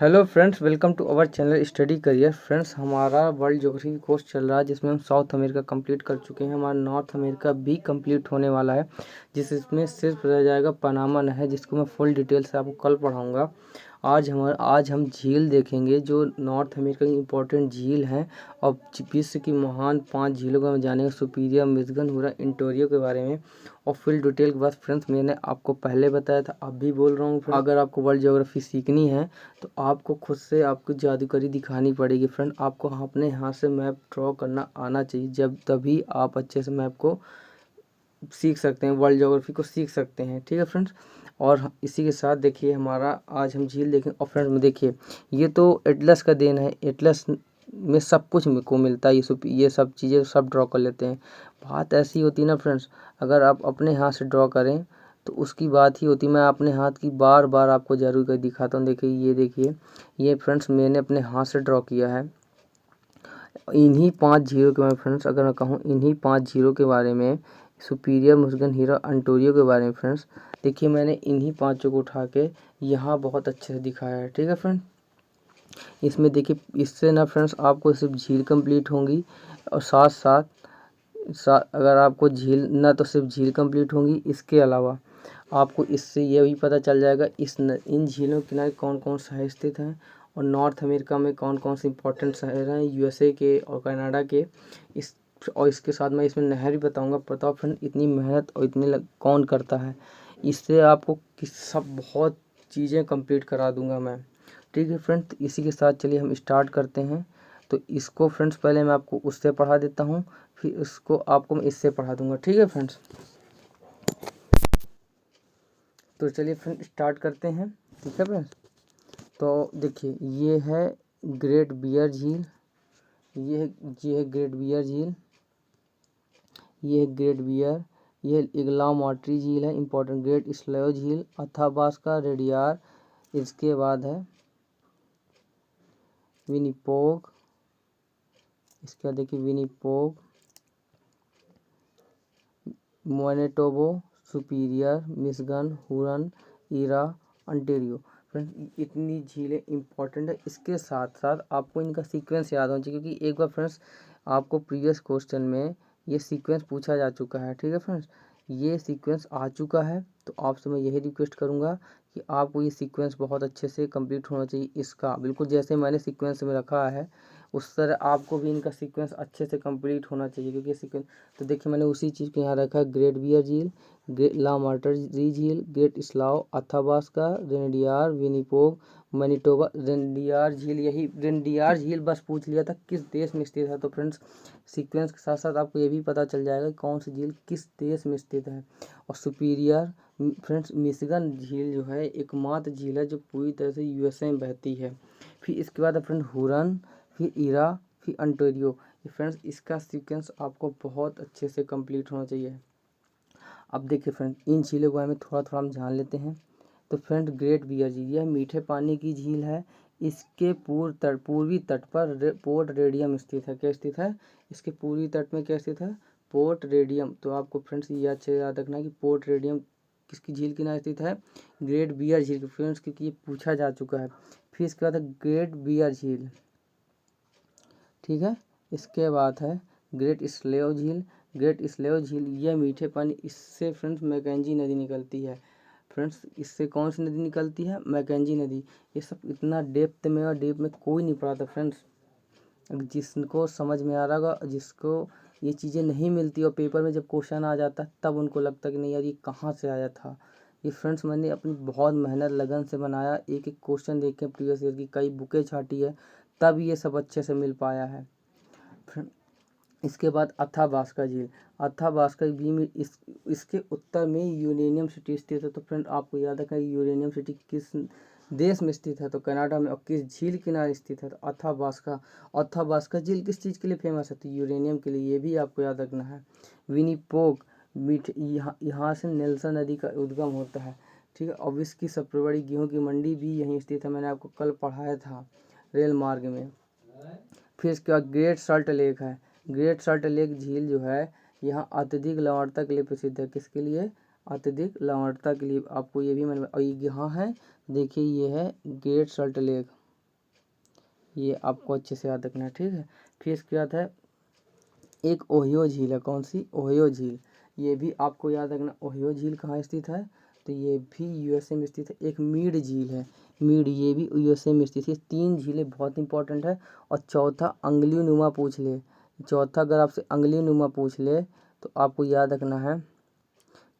Hello friends, welcome to our channel study career. Friends, हमारा world geography course चल रहा है जिसमें हम साउथ अमेरिका कंप्लीट कर चुके हैं। हमारा नॉर्थ अमेरिका भी कंप्लीट होने वाला है, जिसमें सिर्फ रह जाएगा पनामा नहर, जिसको मैं फुल डिटेल से आपको कल पढ़ाऊंगा। आज हम झील देखेंगे जो नॉर्थ अमेरिका की इम्पोर्टेंट झील हैं, और विश्व की महान 5 झीलों को हम जानेंगे, सुपीरियर, मिशिगन, हुरन, ओंटारियो के बारे में। और फुल डिटेल के बाद फ्रेंड्स, मैंने आपको पहले बताया था, अब भी बोल रहा हूँ, अगर आपको वर्ल्ड ज्योग्राफी सीखनी है तो आपको खुद से आपको जादूगरी दिखानी पड़ेगी। फ्रेंड, आपको अपने हाथ से मैप ड्रॉ करना आना चाहिए, जब तभी आप अच्छे से मैप को सीख सकते हैं, वर्ल्ड ज्योग्राफी को सीख सकते हैं। ठीक है फ्रेंड्स, और इसी के साथ देखिए हमारा आज हम झील देखें। और फ्रेंड्स में देखिए, ये तो एटलस का देन है, एटलस में सब कुछ को मिलता है, ये सब चीज़ें सब ड्रॉ कर लेते हैं। बात ऐसी होती है ना फ्रेंड्स, अगर आप अपने हाथ से ड्रॉ करें तो उसकी बात ही होती है। मैं अपने हाथ की बार बार आपको जरूर कर दिखाता हूँ। देखिए, ये देखिए, ये फ्रेंड्स मैंने अपने हाथ से ड्रॉ किया है। इन्हीं 5 झीलों के बारे में फ्रेंड्स, अगर मैं कहूँ इन्हीं 5 झीलों के बारे में, सुपीरियर, मिशिगन, हुरन, ओंटारियो के बारे में फ्रेंड्स, देखिए मैंने इन्हीं 5 को उठा के यहाँ बहुत अच्छे से दिखाया है। ठीक है फ्रेंड, इसमें देखिए, इससे ना फ्रेंड्स आपको सिर्फ झील कंप्लीट होंगी, और साथ साथ अगर आपको झील ना तो सिर्फ झील कंप्लीट होंगी, इसके अलावा आपको इससे ये भी पता चल जाएगा इन झीलों के किनारे कौन कौन शहर स्थित हैं, और नॉर्थ अमेरिका में कौन कौन से इंपॉर्टेंट शहर हैं, यूएसए के और कनाडा के। और इसके साथ मैं इसमें नहर भी बताऊंगा। बताओ फ्रेंड, इतनी मेहनत और कौन करता है। इससे आपको सब बहुत चीज़ें कंप्लीट करा दूंगा मैं। ठीक है फ्रेंड, तो इसी के साथ चलिए हम स्टार्ट करते हैं। तो इसको फ्रेंड्स पहले मैं आपको उससे पढ़ा देता हूँ, फिर इसको आपको मैं इससे पढ़ा दूंगा। ठीक है फ्रेंड्स, तो चलिए फ्रेंड स्टार्ट करते हैं। ठीक है फ्रेंड्स, तो देखिए, ये है ग्रेट बियर झील, ये है ग्रेट बियर झील, ये है ग्रेट बियर, ये इगला मार्ट्री झील है इंपॉर्टेंट, ग्रेट स्लेव झील, अथाबास्का, रेडियार, इसके बाद है विनिपोग, इसके बाद देखिए विनिपोग, मैनिटोबा, सुपीरियर, मिशिगन, हुरन, इरा, ओंटारियो। फ्रेंड्स, इतनी झीलें इंपॉर्टेंट है। इसके साथ साथ आपको इनका सीक्वेंस याद होना चाहिए, क्योंकि एक बार फ्रेंड्स आपको प्रीवियस क्वेश्चन में ये सीक्वेंस पूछा जा चुका है। ठीक है फ्रेंड्स, ये सीक्वेंस आ चुका है, तो आपसे मैं यही रिक्वेस्ट करूँगा कि आपको ये सीक्वेंस बहुत अच्छे से कंप्लीट होना चाहिए। इसका बिल्कुल जैसे मैंने सीक्वेंस में रखा है उस तरह आपको भी इनका सीक्वेंस अच्छे से कंप्लीट होना चाहिए, क्योंकि सीक्वेंस, तो देखिए मैंने उसी चीज़ को यहाँ रखा है। ग्रेट बियर झील, ग्रेट ला मार्टरी झील, Great Slave, Athabasca, Reindeer, Winnipeg, Manitoba. Reindeer झील, यही रेनडियार झील बस पूछ लिया था किस देश में स्थित है। तो फ्रेंड्स, सीक्वेंस के साथ साथ आपको ये भी पता चल जाएगा कौन सी झील किस देश में स्थित है। और सुपीरियर फ्रेंड्स, मिशिगन झील जो है एकमात्र झील है जो पूरी तरह से यूएसए में बहती है। फिर इसके बाद फ्रेंड हुरन, फिर इरा, फिर ओंटारियो। फ्रेंड्स, इसका सीक्वेंस आपको बहुत अच्छे से कंप्लीट होना चाहिए। अब देखिए फ्रेंड, इन झीलों के बारे में थोड़ा थोड़ा हम जान लेते हैं। तो फ्रेंड, ग्रेट बियर झील, यह मीठे पानी की झील है। इसके पूर्वी तट पर पोर्ट रेडियम स्थित है। क्या स्थित है? इसके पूर्वी तट में क्या स्थित है? Port radium. तो आपको फ्रेंड्स ये अच्छे याद रखना है कि पोर्ट रेडियम किसकी झील किनारे स्थित है? ग्रेट बियर झील के। फ्रेंड्स, क्योंकि ये पूछा जा चुका है। फिर इसके बाद है ग्रेट बियर झील। ठीक है, इसके बाद है ग्रेट स्लेव झील। ग्रेट स्लेव झील, यह मीठे पानी, इससे फ्रेंड्स मैकेंजी नदी निकलती है। फ्रेंड्स, इससे कौन सी नदी निकलती है? मैकेंजी नदी। ये सब इतना डेप्थ में और डीप में कोई नहीं पढ़ाता फ्रेंड्स। जिसको समझ में आ रहा होगा, जिसको ये चीज़ें नहीं मिलती और पेपर में जब क्वेश्चन आ जाता है तब उनको लगता है कि नहीं यार ये कहाँ से आया था। ये फ्रेंड्स मैंने अपनी बहुत मेहनत लगन से बनाया, एक एक क्वेश्चन देख के प्रीवियस ईयर की कई बुकें छाटी है, तब ये सब अच्छे से मिल पाया है। इसके बाद अथाबास्का झील। अथाबास्का भी इसके उत्तर में यूरेनियम सिटी स्थित है। तो फ्रेंड, आपको याद रखना यूरेनियम सिटी किस देश में स्थित है? तो कनाडा में। और किस झील किनारे स्थित है? तो अथाबास्का। अथाबास्का झील किस चीज़ के लिए फेमस है? तो यूरेनियम के लिए, ये भी आपको याद रखना है। विनिपोग, यहाँ से नेल्सन नदी का उद्गम होता है। ठीक है, और विश्व की सबसे बड़ी गेहूँ की मंडी भी यहीं स्थित है, मैंने आपको कल पढ़ाया था रेल मार्ग में। फिर इसके बाद ग्रेट सॉल्ट लेक है। ग्रेट सॉल्ट लेक झील जो है यहाँ अत्यधिक लवणता के लिए प्रसिद्ध है। किसके लिए? अत्यधिक लवणता के लिए। आपको ये भी मैंने, और यहाँ है देखिए, ये है ग्रेट सॉल्ट लेक। ये आपको अच्छे से याद रखना है, ठीक है। फिर इसके बाद है एक ओहियो झील है, कौन सी, ओहियो झील, ये भी आपको याद रखना। ओहियो झील कहाँ स्थित है, तो ये भी यूएसए में स्थित है। एक मीड झील है, मीड, ये भी यूएसए में स्थित है। 3 झीलें बहुत इंपॉर्टेंट है। और चौथा अंगुली नुमा पूछ ले, चौथा अगर आपसे अंगुली नुमा पूछ ले तो आपको याद रखना है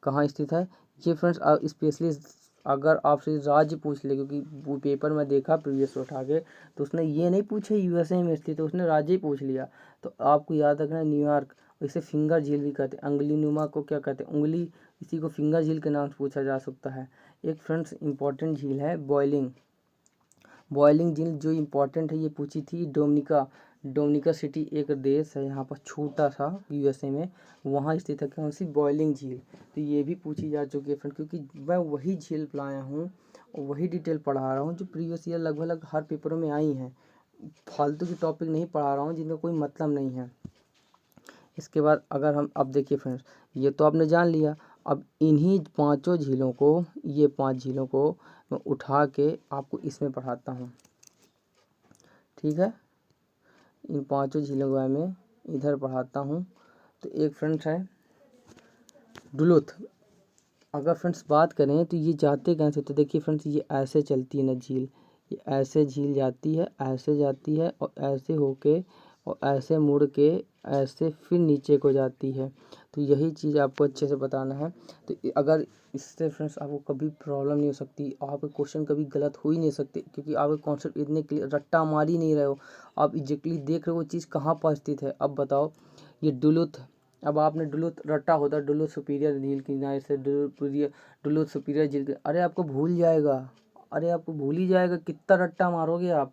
कहाँ स्थित है। ये फ्रेंड्स स्पेशली अगर आपसे राज्य पूछ ले, क्योंकि वो पेपर में देखा प्रीवियस उठा के, तो उसने ये नहीं पूछे यूएसए में स्थित, तो उसने राज्य ही पूछ लिया। तो आपको याद रखना है न्यूयॉर्क। इसे फिंगर झील भी कहते हैं, अंगुली नुमा को क्या कहते हैं, उंगली, इसी को फिंगर झील के नाम से पूछा जा सकता है। एक फ्रेंड्स इंपॉर्टेंट झील है बॉयलिंग, बॉयलिंग झील जो इम्पोर्टेंट है, ये पूछी थी डोमिनिका, डोमिनिका सिटी एक देश है यहाँ पर छोटा सा यूएसए में, वहाँ स्थित है कौन सी, बॉयलिंग झील। तो ये भी पूछी जा चुकी है फ्रेंड, क्योंकि मैं वही झील पढ़ाया हूँ और वही डिटेल पढ़ा रहा हूँ जो प्रीवियस ईयर लगभग हर पेपरों में आई हैं। फालतू की टॉपिक नहीं पढ़ा रहा हूँ जिनका कोई मतलब नहीं है। इसके बाद अगर हम अब देखिए फ्रेंड्स, ये तो आपने जान लिया। अब इन्हीं 5 झीलों को, ये 5 झीलों को मैं उठा के आपको इसमें पढ़ाता हूँ, ठीक है। इन 5 झीलों के बारे में इधर पढ़ाता हूँ। तो एक फ्रेंड्स है डुलुथ। अगर फ्रेंड्स बात करें तो ये जाते कैसे, तो देखिए फ्रेंड्स ये ऐसे चलती है ना झील, ये ऐसे झील जाती है, ऐसे जाती है और ऐसे होके और ऐसे मुड़ के ऐसे फिर नीचे को जाती है। तो यही चीज़ आपको अच्छे से बताना है। तो अगर इससे फ्रेंड्स आपको कभी प्रॉब्लम नहीं हो सकती, आपके क्वेश्चन कभी गलत हो ही नहीं सकते, क्योंकि आपके कॉन्सेप्ट इतने क्लियर, रट्टा मार ही नहीं रहे हो, आप एग्जैक्टली देख रहे हो वो चीज़ कहाँ पर स्थित है। अब बताओ ये डुलुथ, अब आपने डुलुथ रट्टा होता है, डुलुथ सुपीरियर झील की किनारे से डुलुथ सुपीरियर झील के, अरे आपको भूल जाएगा, अरे आपको भूल ही जाएगा, कितना रट्टा मारोगे आप।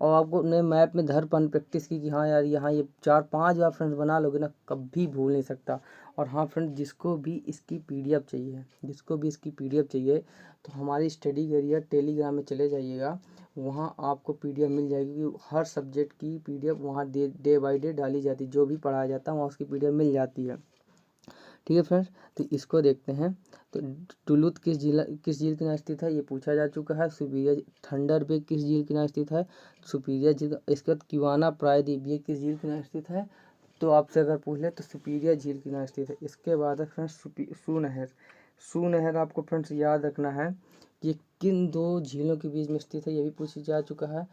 और आपको नए मैप में धर पन प्रैक्टिस की कि हाँ यार यहाँ ये 4-5 बार फ्रेंड्स बना लोगे ना, कभी भूल नहीं सकता। और हाँ फ्रेंड, जिसको भी इसकी पीडीएफ चाहिए, जिसको भी इसकी पीडीएफ चाहिए, तो हमारी स्टडी करियर टेलीग्राम में चले जाइएगा, वहाँ आपको पीडीएफ मिल जाएगी, क्योंकि हर सब्जेक्ट की पीडीएफ वहाँ डे बाय डे डाली जाती है, जो भी पढ़ाया जाता है वहाँ उसकी पीडीएफ मिल जाती है, ठीक है फ्रेंड्स। तो इसको देखते हैं। तो टुलुथ किस झील के नाम स्थित है, ये पूछा जा चुका है। सुपीरियर थंडर बे किस झील के नाम स्थित है, सुपीरियर झील। इसके बाद किवाना प्रायद्वीप ये किस झील के नाम स्थित है, तो आपसे अगर पूछ ले तो सुपीरियर झील के नाम स्थित है। इसके बाद है फ्रेंड्स सू नहर, सू नहर आपको फ्रेंड्स याद रखना है कि किन 2 झीलों के बीच में स्थित है, ये भी पूछी जा चुका है।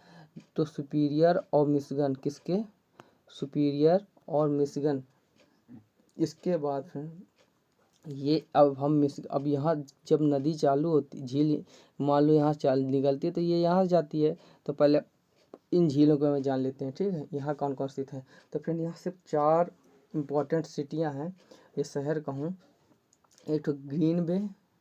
तो सुपीरियर और मिशिगन, किसके, सुपीरियर और मिशिगन। इसके बाद फ्रेंड ये अब यहाँ जब नदी चालू होती, झील मान लो यहाँ चाल निकलती है, तो ये यहाँ से जाती है। तो पहले इन झीलों को हमें जान लेते हैं, ठीक है। यहाँ कौन कौन स्थित है, तो फ्रेंड यहाँ सिर्फ 4 इम्पोर्टेंट सिटियाँ हैं, ये शहर कहूँ। एक तो ग्रीन बे,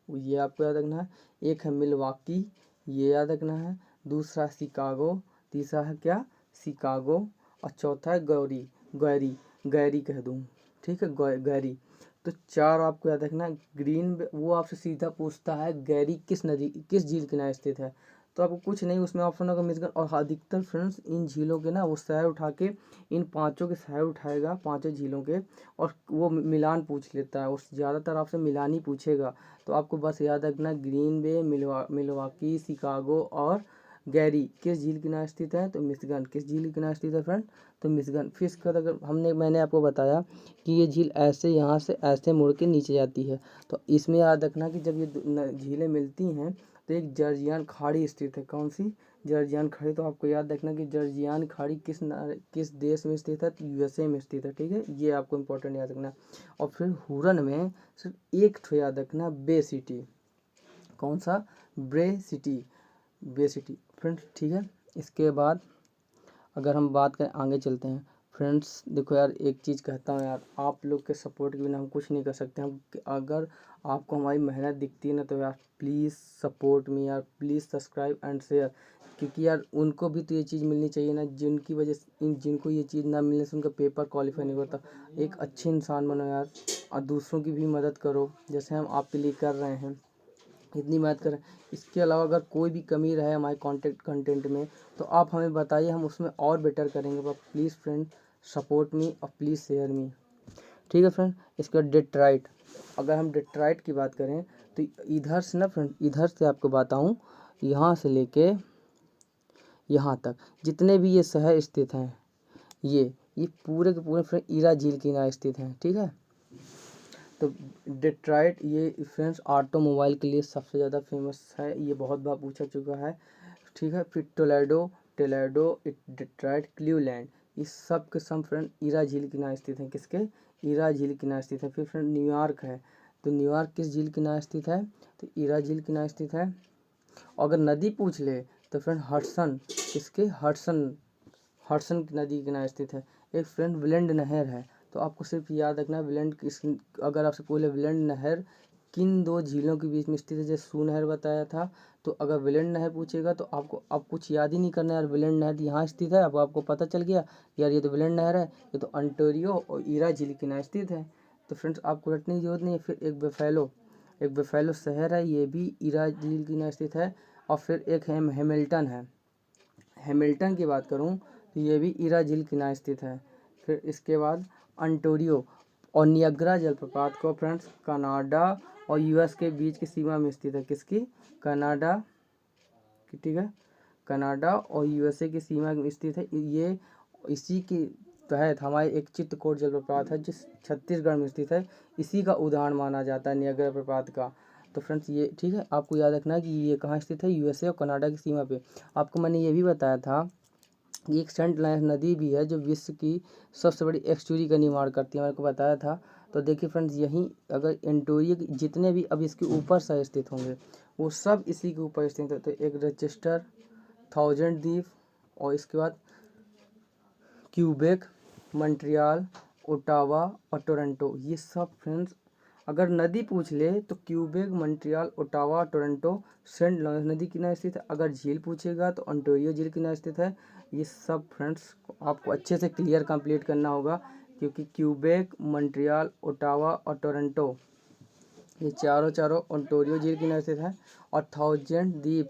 ये आपको याद रखना है। एक है मिलवाकी, ये याद रखना है। दूसरा शिकागो, तीसरा है क्या, शिकागो। और चौथा है गौरी, गैरी, गैरी कह दूँ, ठीक है, गैरी। तो 4 आपको याद रखना है। ग्रीन वो आपसे सीधा पूछता है गैरी किस नदी, किस झील किनारे स्थित है, तो आपको कुछ नहीं, उसमें ऑप्शन होगा मिशिगन। और अधिकतर फ्रेंड्स इन झीलों के ना वो शहर उठा के, इन 5 के शहर उठाएगा, 5 झीलों के, और वो मिलान पूछ लेता है, और ज़्यादातर आपसे मिलान ही पूछेगा। तो आपको बस याद रखना ग्रीन बे, मिलवाकी, शिकागो और गैरी किस झील के किनारे स्थित है, तो मिशिगन किस झील के किनारे स्थित है फ्रेंड, तो मिशिगन। फिर इसके बाद अगर मैंने आपको बताया कि ये झील ऐसे यहाँ से ऐसे मुड़ के नीचे जाती है, तो इसमें याद रखना कि जब ये झीलें मिलती हैं तो एक जर्जियान खाड़ी स्थित है, कौन सी, जर्जियान खाड़ी। तो आपको याद रखना कि जर्जियान खाड़ी किस देश में स्थित है, तो यूएसए में स्थित है, ठीक है। ये आपको इंपॉर्टेंट याद रखना। और फिर हुरन में सिर्फ एक ठो याद रखना, बे सिटी, कौन सा, बे सिटी फ्रेंड्स, ठीक है। इसके बाद अगर हम बात करें, आगे चलते हैं फ्रेंड्स। देखो यार, एक चीज़ कहता हूँ यार, आप लोग के सपोर्ट के बिना हम कुछ नहीं कर सकते। हम अगर आपको हमारी मेहनत दिखती है ना, तो यार प्लीज़ सपोर्ट मी यार, प्लीज़ सब्सक्राइब एंड शेयर, क्योंकि यार उनको भी तो ये चीज़ मिलनी चाहिए ना, जिनकी वजह से जिनको ये चीज़ ना मिलने से उनका पेपर क्वालिफाई नहीं होता। एक अच्छे इंसान बनो यार, और दूसरों की भी मदद करो, जैसे हम आपके लिए कर रहे हैं, इतनी मेहनत करें। इसके अलावा अगर कोई भी कमी रहे हमारे कंटेंट में, तो आप हमें बताइए, हम उसमें और बेटर करेंगे। But please friend support me और प्लीज़ शेयर मी, ठीक है फ्रेंड। इसके बाद डेट्राइट, अगर हम डेट्राइट की बात करें तो इधर से ना फ्रेंड, इधर से आपको बताऊं, यहाँ से लेके यहाँ तक जितने भी ये शहर स्थित हैं ये पूरे के पूरे फ्रेंड ईरा झील के किनारे स्थित हैं। ठीक है, तो डेट्रॉइट ये फ्रेंड्स ऑटोमोबाइल के लिए सबसे ज़्यादा फेमस है, ये बहुत बार पूछा चुका है। ठीक है, फिर टोलेडो डेट्रॉइट क्लीवलैंड इस सब के सब फ्रेंड ईरा झील के किनारे स्थित हैं। किसके? ईरा झील के किनारे स्थित है। फिर फ्रेंड न्यूयॉर्क है, तो न्यूयॉर्क किस झील के किनारे स्थित है? तो ईरा झील के किनारे स्थित है। और अगर नदी पूछ ले तो फ्रेंड हडसन, किसके? हडसन की नदी के किनारे स्थित है। एक फ्रेंड विलेंड नहर है, तो आपको सिर्फ याद रखना विलेंड किस, अगर आपसे पूछे विलेंड नहर किन दो झीलों के बीच में स्थित है, जैसे सू नहर बताया था, तो अगर विलेंड नहर पूछेगा तो आपको अब कुछ याद ही नहीं करना यार, विलेंड नहर यहाँ स्थित है। अब आपको पता चल गया यार ये तो विलेंड नहर है, ये तो अंटोरियो और ईरा झील के किनारे स्थित है। तो फ्रेंड्स आपको रटने की जरूरत नहीं है। फिर एक बफेलो शहर है, ये भी ईरा झील के किनारे स्थित है। और फिर एक हैमिल्टन है, हैमिल्टन की बात करूँ तो ये भी ईरा झील किनारे स्थित है। फिर इसके बाद अंटोरियो और नियाग्रा जलप्रपात को फ्रेंड्स कनाडा और यूएस के बीच की सीमा में स्थित है। किसकी? कनाडा की। ठीक है, कनाडा और यूएसए की सीमा में स्थित है। ये इसी के तहत हमारे एक चित्रकूट जलप्रपात है जो छत्तीसगढ़ में स्थित है, इसी का उदाहरण माना जाता है नियाग्रा प्रपात का। तो फ्रेंड्स ये ठीक है, आपको याद रखना है कि ये कहाँ स्थित है? यूएसए और कनाडा की सीमा पे। आपको मैंने ये भी बताया था कि एक सेंट लॉरेंस नदी भी है जो विश्व की सबसे बड़ी एक्सचुरी का निर्माण करती है, मेरे को बताया था। तो देखिए फ्रेंड्स, यहीं अगर एंटोरियो के जितने भी अब इसके ऊपर शहर स्थित होंगे वो सब इसी के ऊपर स्थित है। तो एक रचेस्टर, थाउजेंड द्वीप, और इसके बाद क्यूबेक, मॉन्ट्रियल, ओटावा और टोरंटो, ये सब फ्रेंड्स अगर नदी पूछ ले तो Quebec, Montreal, Ottawa, Toronto Saint Lawrence नदी किनारे स्थित है। अगर झील पूछेगा तो अंटोरियो झील किनारे स्थित है। ये सब फ्रेंड्स आपको अच्छे से क्लियर कंप्लीट करना होगा, क्योंकि क्यूबेक, मॉन्ट्रियल, ओटावा और टोरंटो ये चारों ओंटारियो झील किनारे स्थित है। और थाउजेंड द्वीप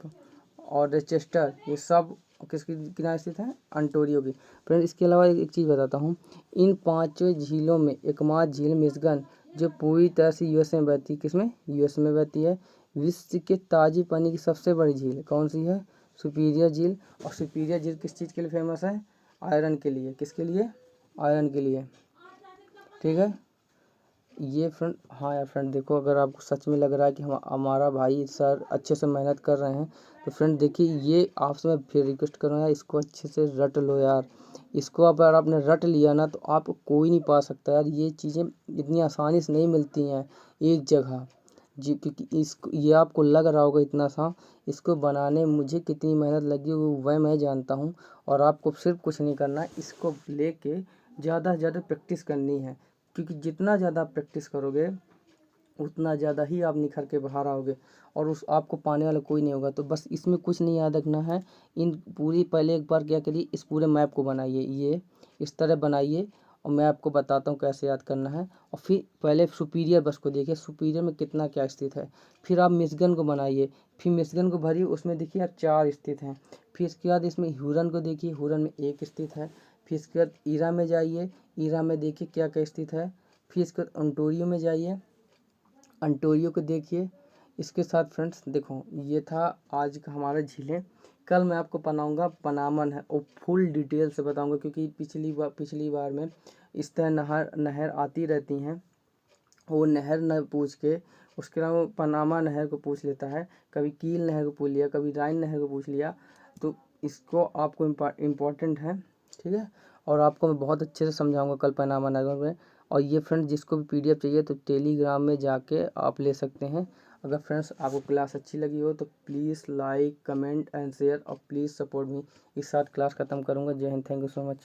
और रचेस्टर ये सब किसकी किनारे स्थित है? अंटोरियो की। फ्रेंड इसके अलावा एक चीज़ बताता हूँ, इन पांचों झीलों में एकमात्र झील मिशिगन जो पूरी तरह से यूएस में बहती है। किसमें? यूएस में बहती है। विश्व के ताजी पानी की सबसे बड़ी झील कौन सी है? सुपीरियर झील। और सुपीरियर झील किस चीज़ के लिए फेमस है? आयरन के लिए। किसके लिए? आयरन के लिए। ठीक है, ये फ्रेंड, हाँ यार फ्रेंड देखो, अगर आपको सच में लग रहा है कि हमारा भाई सर अच्छे से मेहनत कर रहे हैं तो फ्रेंड देखिए, ये आपसे मैं फिर रिक्वेस्ट करूँगा यार, इसको अच्छे से रट लो यार। इसको अगर आपने रट लिया ना तो आपको कोई नहीं पा सकता यार। ये चीज़ें इतनी आसानी से नहीं मिलती हैं एक जगह जी, क्योंकि इसको ये आपको लग रहा होगा इतना सा, इसको बनाने में मुझे कितनी मेहनत लगी वह मैं जानता हूँ। और आपको सिर्फ कुछ नहीं करना है, इसको लेके ज़्यादा से ज़्यादा प्रैक्टिस करनी है, क्योंकि जितना ज़्यादा प्रैक्टिस करोगे उतना ज़्यादा ही आप निखर के बाहर आओगे और उस आपको पाने वाला कोई नहीं होगा। तो बस इसमें कुछ नहीं याद रखना है, इन पूरी पहले एक बार क्या करिए, इस पूरे मैप को बनाइए, ये इस तरह बनाइए और मैं आपको बताता हूँ कैसे याद करना है। और फिर पहले सुपीरियर बस को देखिए, सुपीरियर में कितना क्या स्थित है। फिर आप मिशिगन को बनाइए, फिर मिशिगन को भरिए, उसमें देखिए यार 4 स्थित हैं। फिर इसके बाद इसमें ह्यूरन को देखिए, ह्यूरन में 1 स्थित है। फिर इसके बाद ईरा में जाइए, ईरा में देखिए क्या क्या स्थित है। फिर इसके बाद ओंटारियो में जाइए, ओंटारियो को देखिए। इसके साथ फ्रेंड्स देखो, ये था आज का हमारा झीलें। कल मैं आपको बनाऊंगा पनामन है, और फुल डिटेल से बताऊंगा, क्योंकि पिछली बार में इस तरह नहर आती रहती हैं, वो नहर न पूछ के उसके अलावा पनामा नहर को पूछ लेता है, कभी कील नहर को पूछ लिया, कभी राइन नहर को पूछ लिया। तो इसको आपको इम्पोर्टेंट है। ठीक है, और आपको मैं बहुत अच्छे से समझाऊंगा कल पनामा नहर में। और ये फ्रेंड जिसको भी पीडीएफ चाहिए तो टेलीग्राम में जाके आप ले सकते हैं। अगर फ्रेंड्स आपको क्लास अच्छी लगी हो तो please like, comment and share, और प्लीज़ सपोर्ट मी। इस साथ क्लास ख़त्म करूँगा। जय Hind, thank you so much.